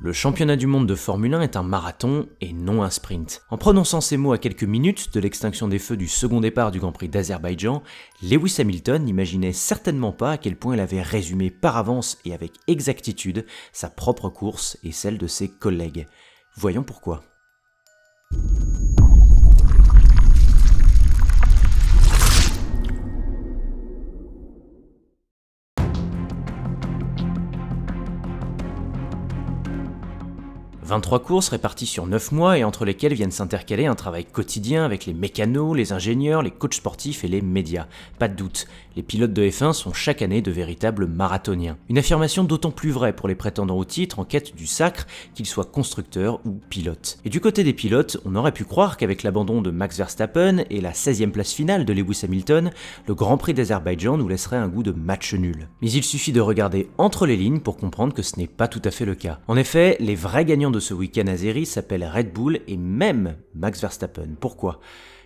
Le championnat du monde de Formule 1 est un marathon et non un sprint. En prononçant ces mots à quelques minutes de l'extinction des feux du second départ du Grand Prix d'Azerbaïdjan, Lewis Hamilton n'imaginait certainement pas à quel point il avait résumé par avance et avec exactitude sa propre course et celle de ses collègues. Voyons pourquoi. « 23 courses réparties sur 9 mois et entre lesquelles viennent s'intercaler un travail quotidien avec les mécanos, les ingénieurs, les coachs sportifs et les médias. Pas de doute, les pilotes de F1 sont chaque année de véritables marathoniens. Une affirmation d'autant plus vraie pour les prétendants au titre en quête du sacre, qu'ils soient constructeurs ou pilotes. Et du côté des pilotes, on aurait pu croire qu'avec l'abandon de Max Verstappen et la 16e place finale de Lewis Hamilton, le Grand Prix d'Azerbaïdjan nous laisserait un goût de match nul. Mais il suffit de regarder entre les lignes pour comprendre que ce n'est pas tout à fait le cas. En effet, les vrais gagnants de ce week-end azéri s'appellent Red Bull et même Max Verstappen. Pourquoi ?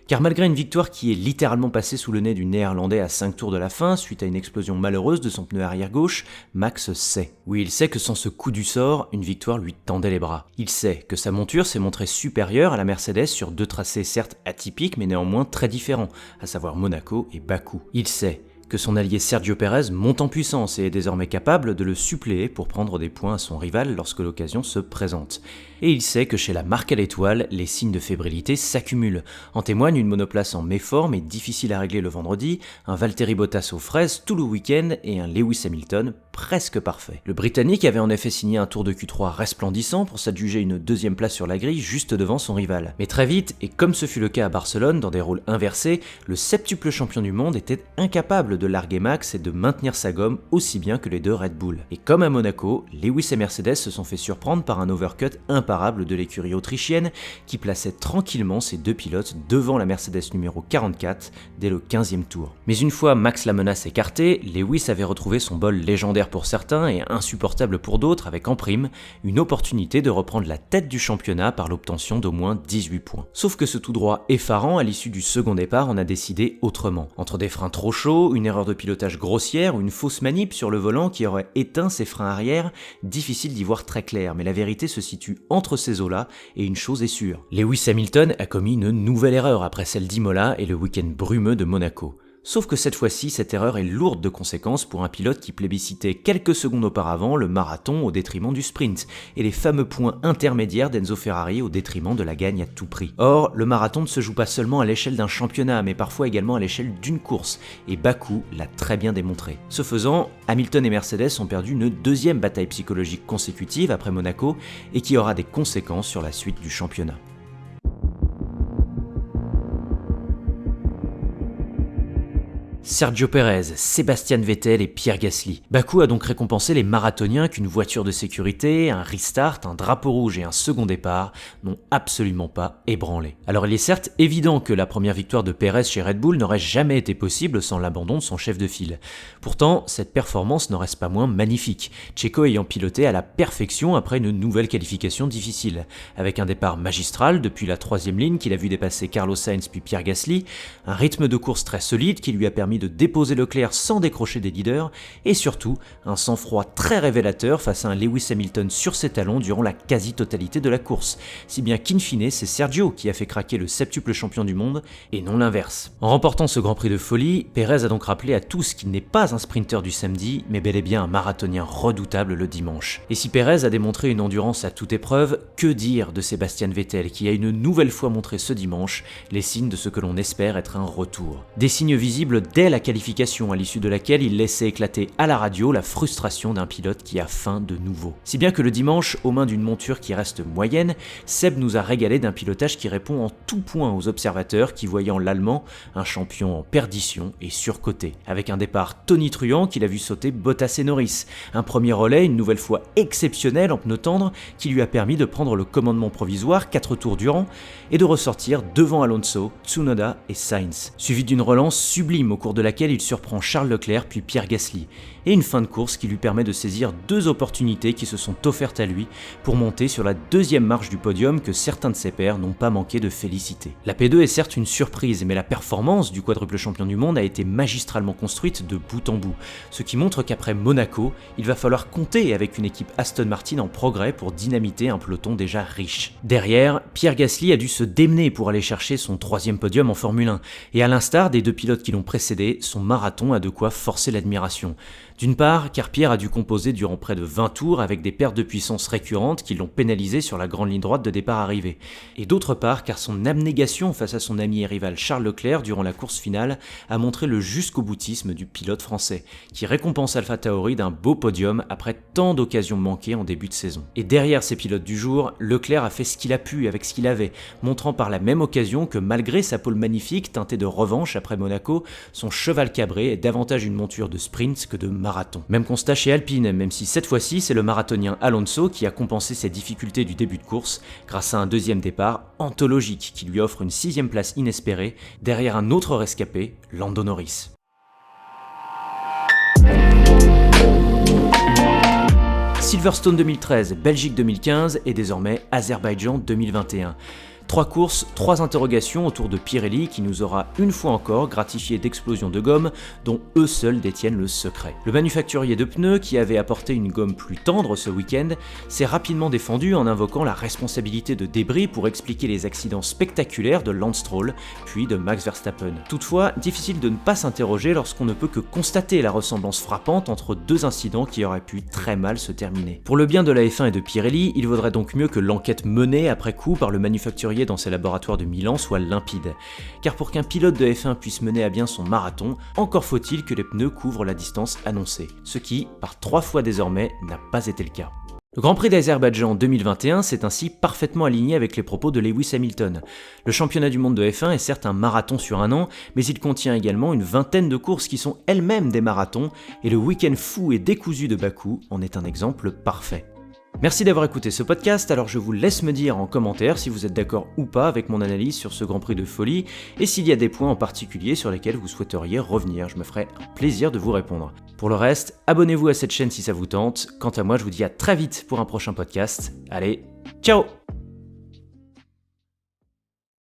Car malgré une victoire qui est littéralement passée sous le nez du néerlandais à 5 tours de la fin suite à une explosion malheureuse de son pneu arrière gauche, Max sait. Oui, il sait que sans ce coup du sort, une victoire lui tendait les bras. Il sait que sa monture s'est montrée supérieure à la Mercedes sur deux tracés certes atypiques mais néanmoins très différents, à savoir Monaco et Bakou. Il sait que son allié Sergio Pérez monte en puissance et est désormais capable de le suppléer pour prendre des points à son rival lorsque l'occasion se présente. Et il sait que chez la marque à l'étoile, les signes de fébrilité s'accumulent. En témoigne une monoplace en méforme et difficile à régler le vendredi, un Valtteri Bottas aux fraises tout le week-end et un Lewis Hamilton presque parfait. Le Britannique avait en effet signé un tour de Q3 resplendissant pour s'adjuger une deuxième place sur la grille juste devant son rival. Mais très vite, et comme ce fut le cas à Barcelone dans des rôles inversés, le septuple champion du monde était incapable de larguer Max et de maintenir sa gomme aussi bien que les deux Red Bull. Et comme à Monaco, Lewis et Mercedes se sont fait surprendre par un overcut imparable de l'écurie autrichienne qui plaçait tranquillement ses deux pilotes devant la Mercedes numéro 44 dès le 15e tour. Mais une fois Max la menace écartée, Lewis avait retrouvé son bol légendaire pour certains et insupportable pour d'autres avec en prime une opportunité de reprendre la tête du championnat par l'obtention d'au moins 18 points. Sauf que ce tout droit effarant à l'issue du second départ en a décidé autrement. Entre des freins trop chauds, une erreur de pilotage grossière ou une fausse manip sur le volant qui aurait éteint ses freins arrière, difficile d'y voir très clair, mais la vérité se situe entre ces eaux-là et une chose est sûre. Lewis Hamilton a commis une nouvelle erreur après celle d'Imola et le week-end brumeux de Monaco. Sauf que cette fois-ci, cette erreur est lourde de conséquences pour un pilote qui plébiscitait quelques secondes auparavant le marathon au détriment du sprint, et les fameux points intermédiaires d'Enzo Ferrari au détriment de la gagne à tout prix. Or, le marathon ne se joue pas seulement à l'échelle d'un championnat, mais parfois également à l'échelle d'une course, et Bakou l'a très bien démontré. Ce faisant, Hamilton et Mercedes ont perdu une deuxième bataille psychologique consécutive après Monaco, et qui aura des conséquences sur la suite du championnat. Sergio Pérez, Sébastien Vettel et Pierre Gasly. Bakou a donc récompensé les marathoniens qu'une voiture de sécurité, un restart, un drapeau rouge et un second départ n'ont absolument pas ébranlé. Alors il est certes évident que la première victoire de Pérez chez Red Bull n'aurait jamais été possible sans l'abandon de son chef de file. Pourtant, cette performance n'en reste pas moins magnifique, Checo ayant piloté à la perfection après une nouvelle qualification difficile. Avec un départ magistral depuis la 3e ligne qu'il a vu dépasser Carlos Sainz puis Pierre Gasly, un rythme de course très solide qui lui a permis de déposer Leclerc sans décrocher des leaders, et surtout un sang-froid très révélateur face à un Lewis Hamilton sur ses talons durant la quasi-totalité de la course, si bien qu'in fine c'est Sergio qui a fait craquer le septuple champion du monde, et non l'inverse. En remportant ce Grand Prix de folie, Pérez a donc rappelé à tous qu'il n'est pas un sprinter du samedi, mais bel et bien un marathonien redoutable le dimanche. Et si Pérez a démontré une endurance à toute épreuve, que dire de Sébastien Vettel qui a une nouvelle fois montré ce dimanche les signes de ce que l'on espère être un retour. Des signes visibles dès la qualification, à l'issue de laquelle il laissait éclater à la radio la frustration d'un pilote qui a faim de nouveau. Si bien que le dimanche, aux mains d'une monture qui reste moyenne, Seb nous a régalé d'un pilotage qui répond en tout point aux observateurs qui voyant l'Allemand un champion en perdition et surcoté. Avec un départ tonitruant qu'il a vu sauter Bottas et Norris, un premier relais une nouvelle fois exceptionnel en pneu tendre qui lui a permis de prendre le commandement provisoire 4 tours durant et de ressortir devant Alonso, Tsunoda et Sainz, suivi d'une relance sublime au cours de laquelle il surprend Charles Leclerc puis Pierre Gasly, et une fin de course qui lui permet de saisir 2 opportunités qui se sont offertes à lui pour monter sur la 2e marche du podium que certains de ses pairs n'ont pas manqué de féliciter. La P2 est certes une surprise, mais la performance du quadruple champion du monde a été magistralement construite de bout en bout, ce qui montre qu'après Monaco, il va falloir compter avec une équipe Aston Martin en progrès pour dynamiter un peloton déjà riche. Derrière, Pierre Gasly a dû se démener pour aller chercher son 3e podium en Formule 1, et à l'instar des 2 pilotes qui l'ont précédé, son marathon a de quoi forcer l'admiration. D'une part, car Pierre a dû composer durant près de 20 tours avec des pertes de puissance récurrentes qui l'ont pénalisé sur la grande ligne droite de départ-arrivée. Et d'autre part, car son abnégation face à son ami et rival Charles Leclerc durant la course finale a montré le jusqu'au boutisme du pilote français, qui récompense AlphaTauri d'un beau podium après tant d'occasions manquées en début de saison. Et derrière ces pilotes du jour, Leclerc a fait ce qu'il a pu avec ce qu'il avait, montrant par la même occasion que malgré sa pole magnifique teintée de revanche après Monaco, son cheval cabré est davantage une monture de sprint que de marathon. Même constat chez Alpine, même si cette fois-ci c'est le marathonien Alonso qui a compensé ses difficultés du début de course grâce à un 2e départ anthologique qui lui offre une 6e place inespérée derrière un autre rescapé, Lando Norris. Silverstone 2013, Belgique 2015 et désormais Azerbaïdjan 2021. 3 courses, 3 interrogations autour de Pirelli qui nous aura une fois encore gratifié d'explosions de gomme dont eux seuls détiennent le secret. Le manufacturier de pneus qui avait apporté une gomme plus tendre ce week-end s'est rapidement défendu en invoquant la responsabilité de débris pour expliquer les accidents spectaculaires de Lance Stroll puis de Max Verstappen. Toutefois, difficile de ne pas s'interroger lorsqu'on ne peut que constater la ressemblance frappante entre 2 incidents qui auraient pu très mal se terminer. Pour le bien de la F1 et de Pirelli, il vaudrait donc mieux que l'enquête menée après coup par le manufacturier dans ses laboratoires de Milan soit limpide. Car pour qu'un pilote de F1 puisse mener à bien son marathon, encore faut-il que les pneus couvrent la distance annoncée. Ce qui, par 3 fois désormais, n'a pas été le cas. Le Grand Prix d'Azerbaïdjan 2021 s'est ainsi parfaitement aligné avec les propos de Lewis Hamilton. Le championnat du monde de F1 est certes un marathon sur un an, mais il contient également une vingtaine de courses qui sont elles-mêmes des marathons, et le week-end fou et décousu de Bakou en est un exemple parfait. Merci d'avoir écouté ce podcast, alors je vous laisse me dire en commentaire si vous êtes d'accord ou pas avec mon analyse sur ce Grand Prix de folie et s'il y a des points en particulier sur lesquels vous souhaiteriez revenir, je me ferai un plaisir de vous répondre. Pour le reste, abonnez-vous à cette chaîne si ça vous tente, quant à moi je vous dis à très vite pour un prochain podcast, allez, ciao!